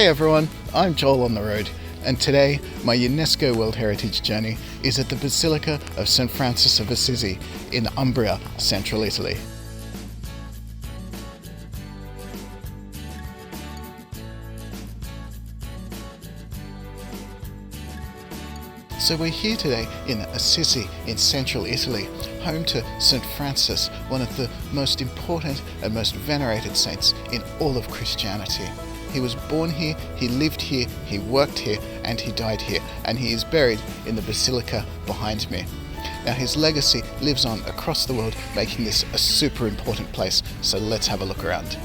Hey everyone, I'm Joel on the road, and today my UNESCO World Heritage journey is at the Basilica of St. Francis of Assisi in Umbria, central Italy. So we're here today in Assisi in central Italy, home to St. Francis, one of the most important and most venerated saints in all of Christianity. He was born here, he lived here, he worked here, and he died here, and he is buried in the Basilica behind me. Now his legacy lives on across the world, making this a super important place, so let's have a look around.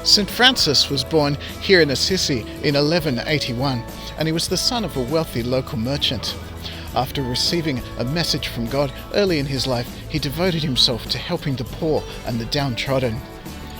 St. Francis was born here in Assisi in 1181, and he was the son of a wealthy local merchant. After receiving a message from God early in his life, he devoted himself to helping the poor and the downtrodden.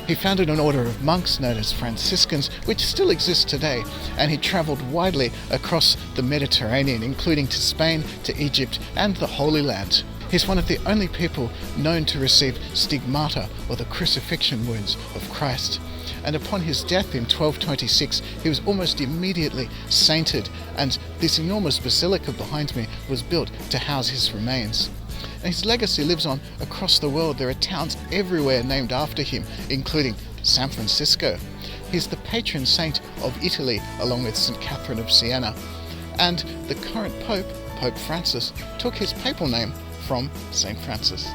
He founded an order of monks known as Franciscans, which still exists today, and he travelled widely across the Mediterranean, including to Spain, to Egypt, and the Holy Land. He's one of the only people known to receive stigmata, or the crucifixion wounds of Christ. And upon his death in 1226, he was almost immediately sainted, and this enormous basilica behind me was built to house his remains. And his legacy lives on across the world. There are towns everywhere named after him, including San Francisco. He's the patron saint of Italy, along with St. Catherine of Siena. And the current Pope, Pope Francis, took his papal name from St. Francis.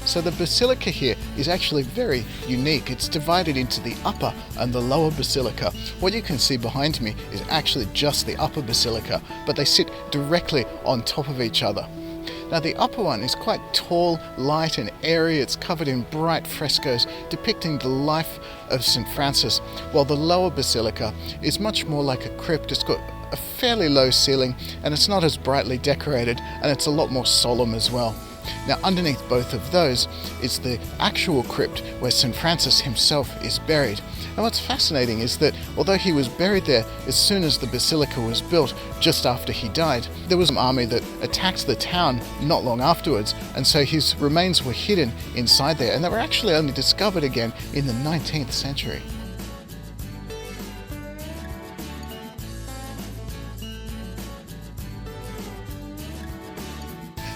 So the basilica here is actually very unique. It's divided into the upper and the lower basilica. What you can see behind me is actually just the upper basilica, but they sit directly on top of each other. Now the upper one is quite tall, light and airy. It's covered in bright frescoes depicting the life of St. Francis, while the lower basilica is much more like a crypt. It's got a fairly low ceiling and it's not as brightly decorated, and it's a lot more solemn as well. Now underneath both of those is the actual crypt where St. Francis himself is buried. And what's fascinating is that although he was buried there as soon as the basilica was built, just after he died, there was an army that attacked the town not long afterwards, and so his remains were hidden inside there, and they were actually only discovered again in the 19th century.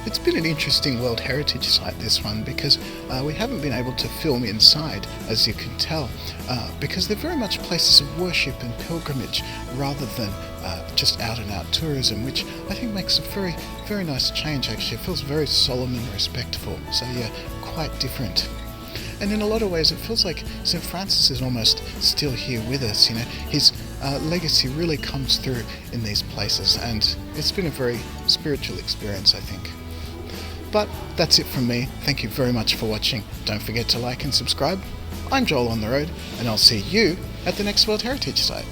It's been an interesting World Heritage site, this one, because we haven't been able to film inside, as you can tell, because they're very much places of worship and pilgrimage rather than just out and out tourism, which I think makes a very, very nice change actually. It feels very solemn and respectful, so yeah, quite different. And in a lot of ways it feels like St. Francis is almost still here with us, you know. His legacy really comes through in these places, and it's been a very spiritual experience, I think. But that's it from me. Thank you very much for watching. Don't forget to like and subscribe. I'm Joel on the road, and I'll see you at the next World Heritage site.